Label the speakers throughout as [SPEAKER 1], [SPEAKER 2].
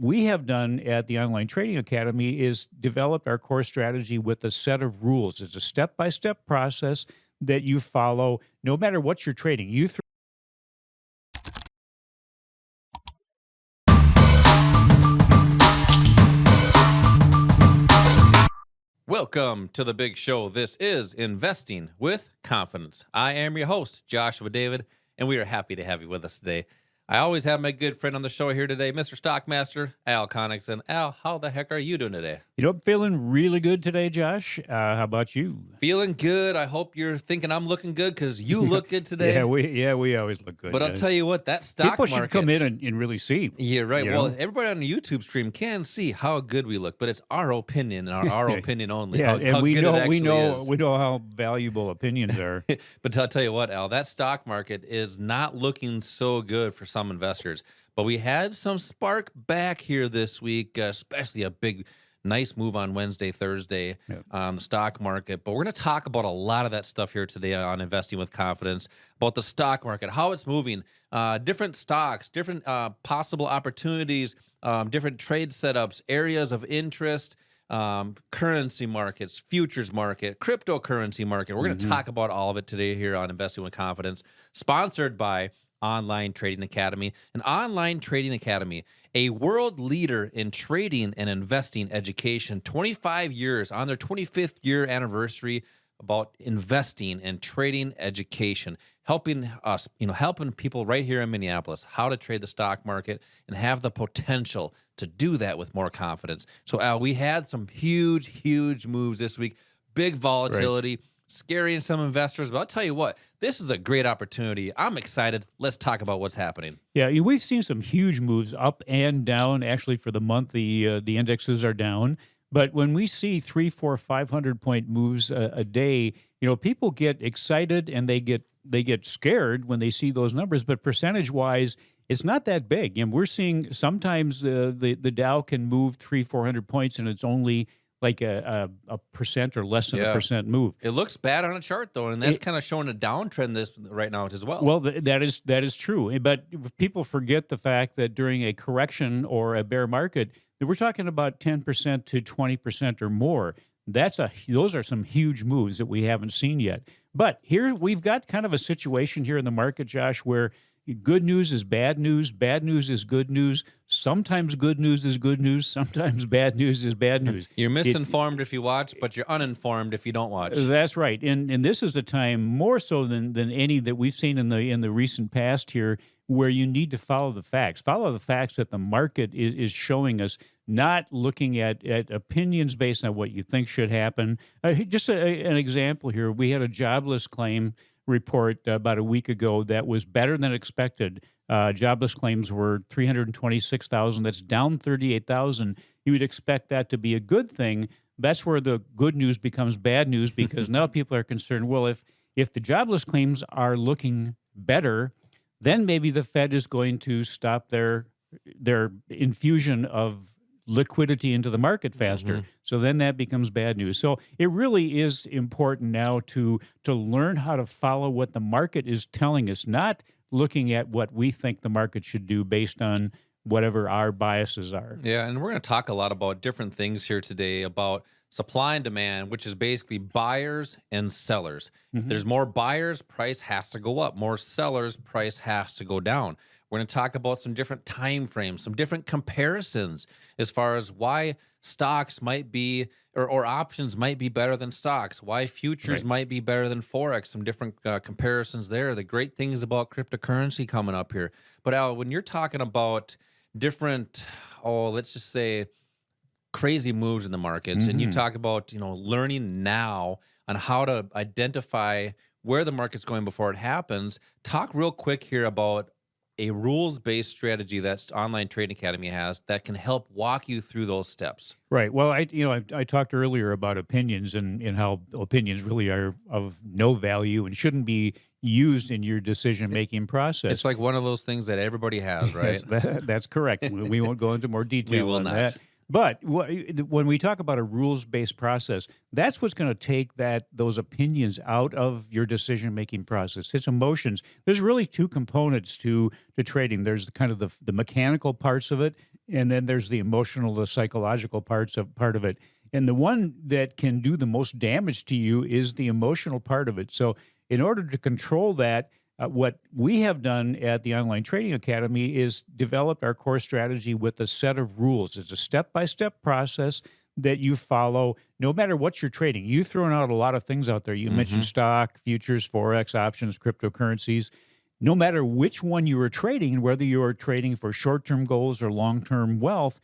[SPEAKER 1] we have done at the Online Trading Academy is developed our core strategy with a set of rules. It's a step-by-step process that you follow no matter what you're trading.
[SPEAKER 2] Welcome to the big show. This is Investing with Confidence. I am your host, Joshua David, and we are happy to have you with us today. I always have my good friend on the show here today, Mr. Stockmaster, Al Connickson. Al, how the heck are you doing today?
[SPEAKER 1] I'm feeling really good today, Josh. How about you?
[SPEAKER 2] Feeling good. I hope you're thinking I'm looking good because you look good today.
[SPEAKER 1] we always look good.
[SPEAKER 2] But I'll tell you what, that stock
[SPEAKER 1] People
[SPEAKER 2] market,
[SPEAKER 1] should come in and really see.
[SPEAKER 2] Yeah, right.
[SPEAKER 1] you
[SPEAKER 2] Well,
[SPEAKER 1] know?
[SPEAKER 2] everybody on the YouTube stream can see how good we look, but it's our opinion and our opinion only.
[SPEAKER 1] Yeah,
[SPEAKER 2] how
[SPEAKER 1] we
[SPEAKER 2] good it
[SPEAKER 1] know
[SPEAKER 2] actually is.
[SPEAKER 1] we know how valuable opinions are.
[SPEAKER 2] But I'll tell you what, Al, that stock market is not looking so good for some investors. But we had some spark back here this week, especially a big, nice move on Wednesday, Thursday on the stock market. But we're going to talk about a lot of that stuff here today on Investing with Confidence, about the stock market, how it's moving, different stocks, different possible opportunities, different trade setups, areas of interest, currency markets, futures market, cryptocurrency market. We're going to talk about all of it today here on Investing with Confidence, sponsored by Online Trading Academy. An Online Trading Academy, a world leader in trading and investing education, 25 years on their 25th year anniversary about investing and trading education, helping us, helping people right here in Minneapolis how to trade the stock market and have the potential to do that with more confidence. So, Al, we had some huge moves this week, big volatility. Right. Scaring some investors, but I'll tell you what, this is a great opportunity. I'm excited. Let's talk about what's happening.
[SPEAKER 1] Yeah, we've seen some huge moves up and down. Actually, for the month, the indexes are down. But when we see 300, 400, 500-point moves a day, people get excited and they get scared when they see those numbers. But percentage-wise, it's not that big. And we're seeing sometimes the Dow can move 300, 400 points, and it's only like a percent or less than a percent move.
[SPEAKER 2] It looks bad on a chart, though, and that's kind of showing a downtrend right now as well.
[SPEAKER 1] Well, that is true. But people forget the fact that during a correction or a bear market, that we're talking about 10% to 20% or more. Those are some huge moves that we haven't seen yet. But here we've got kind of a situation here in the market, Josh, where good news is bad news is good news. Sometimes good news is good news. Sometimes bad news is bad news.
[SPEAKER 2] You're misinformed if you watch, but you're uninformed if you don't watch.
[SPEAKER 1] That's right. And this is a time more so than any that we've seen in the recent past here, where you need to follow the facts. Follow the facts that the market is showing us, not looking at opinions based on what you think should happen. Just an example here. We had a jobless claim report about a week ago that was better than expected. Jobless claims were 326,000. That's down 38,000. You would expect that to be a good thing. That's where the good news becomes bad news, because now people are concerned, well, if the jobless claims are looking better, then maybe the Fed is going to stop their infusion of liquidity into the market faster. So then that becomes bad news. So it really is important now to learn how to follow what the market is telling us, not looking at what we think the market should do based on whatever our biases are.
[SPEAKER 2] Yeah, and we're going to talk a lot about different things here today, about supply and demand, which is basically buyers and sellers. If there's more buyers, price has to go up. More sellers, price has to go down. We're going to talk about some different time frames, some different comparisons as far as why stocks might be, or options might be better than stocks, why futures might be better than Forex, some different comparisons there. The great things about cryptocurrency coming up here. But Al, when you're talking about different, let's just say, crazy moves in the markets, and you talk about, learning now on how to identify where the market's going before it happens, talk real quick here about a rules-based strategy that Online Trading Academy has that can help walk you through those steps.
[SPEAKER 1] Right. Well, I talked earlier about opinions and how opinions really are of no value and shouldn't be used in your decision-making process.
[SPEAKER 2] It's like one of those things that everybody has, right?
[SPEAKER 1] Yes, that's correct. We won't go into more detail on that. But when we talk about a rules-based process, that's what's going to take those opinions out of your decision-making process. It's emotions. There's really two components to trading. There's kind of the mechanical parts of it, and then there's the emotional, the psychological part of it. And the one that can do the most damage to you is the emotional part of it. So, in order to control that, what we have done at the Online Trading Academy is developed our core strategy with a set of rules. It's a step by step process that you follow no matter what you're trading. You've thrown out a lot of things out there. You mentioned
[SPEAKER 2] Hmm.
[SPEAKER 1] stock, futures, forex, options, cryptocurrencies. No matter which one you are trading, whether you are trading for short term goals or long term wealth,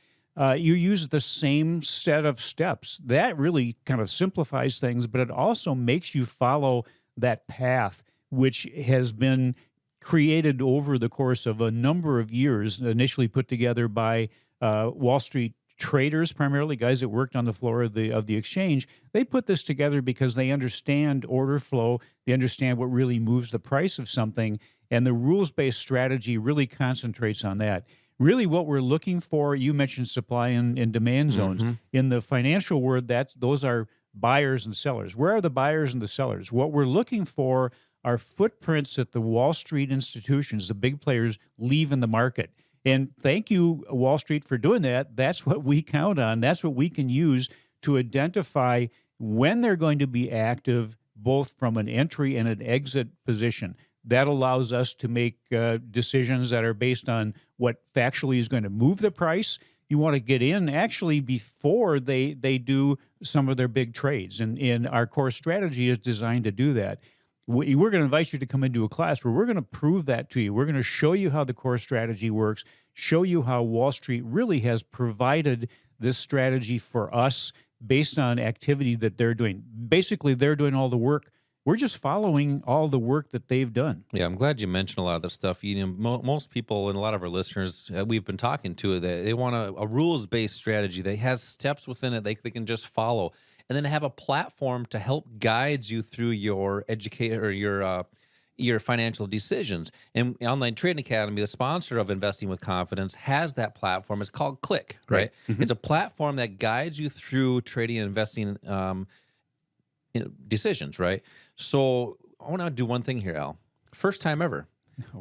[SPEAKER 1] you use the same set of steps. That really kind of simplifies things, but it also makes you follow that path, which has been created over the course of a number of years, initially put together by Wall Street traders, primarily guys that worked on the floor of the exchange. They put this together because they understand order flow, they understand what really moves the price of something, and the rules-based strategy really concentrates on that. Really, what we're looking for, you mentioned supply and demand zones.
[SPEAKER 2] Hmm.
[SPEAKER 1] In the financial world, those are buyers and sellers. Where are the buyers and the sellers? What we're looking for are footprints that the Wall Street institutions, the big players, leave in the market. And thank you, Wall Street, for doing that. That's what we count on. That's what we can use to identify when they're going to be active, both from an entry and an exit position. That allows us to make decisions that are based on what factually is going to move the price. You want to get in actually before they do some of their big trades. And our core strategy is designed to do that. We're going to invite you to come into a class where we're going to prove that to you. We're going to show you how the core strategy works, show you how Wall Street really has provided this strategy for us based on activity that they're doing. Basically, they're doing all the work. We're just following all the work that they've done.
[SPEAKER 2] Yeah, I'm glad you mentioned a lot of this stuff. Most people and a lot of our listeners we've been talking to, they want a rules-based strategy that has steps within it they can just follow, and then have a platform to help guide you through your educate or your financial decisions. And Online Trading Academy, the sponsor of Investing with Confidence, has that platform. It's called Clik, right?
[SPEAKER 1] Mhm.
[SPEAKER 2] It's a platform that guides you through trading and investing decisions, right? So I want to do one thing here, Al. First time ever.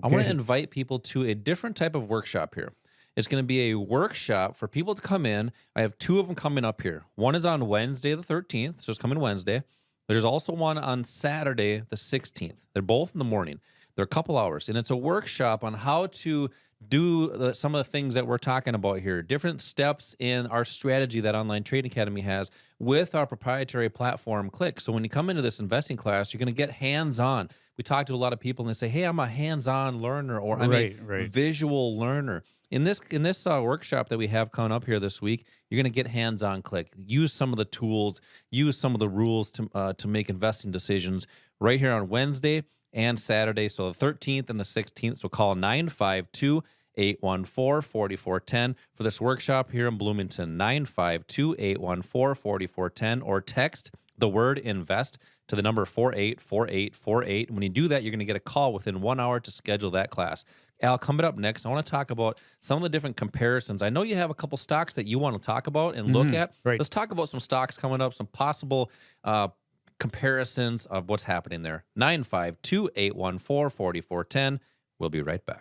[SPEAKER 2] I want to
[SPEAKER 1] Okay.
[SPEAKER 2] invite people to a different type of workshop here. It's going to be a workshop for people to come in. I have two of them coming up here. One is on Wednesday the 13th, so it's coming Wednesday. There's also one on Saturday the 16th. They're both in the morning. They're a couple hours, and it's a workshop on how to do some of the things that we're talking about here. Different steps in our strategy that Online Trading Academy has with our proprietary platform, Clik. So when you come into this investing class, you're going to get hands-on. We talk to a lot of people and they say, "Hey, I'm a hands-on learner," or "I'm a
[SPEAKER 1] Right.
[SPEAKER 2] visual learner." In this workshop that we have coming up here this week, you're going to get hands-on Clik. Use some of the tools, use some of the rules to make investing decisions right here on Wednesday and Saturday. So the 13th and the 16th. So call 952-814-4410 for this workshop here in Bloomington. 952-814-4410, or text the word invest to the number 484848. When you do that, you're going to get a call within 1 hour to schedule that class. Al, coming up next, I want to talk about some of the different comparisons. I know you have a couple stocks that you want to talk about and look at.
[SPEAKER 1] Right.
[SPEAKER 2] Let's talk about some stocks coming up, some possible comparisons of what's happening there. 952-814-4410. We'll be right back.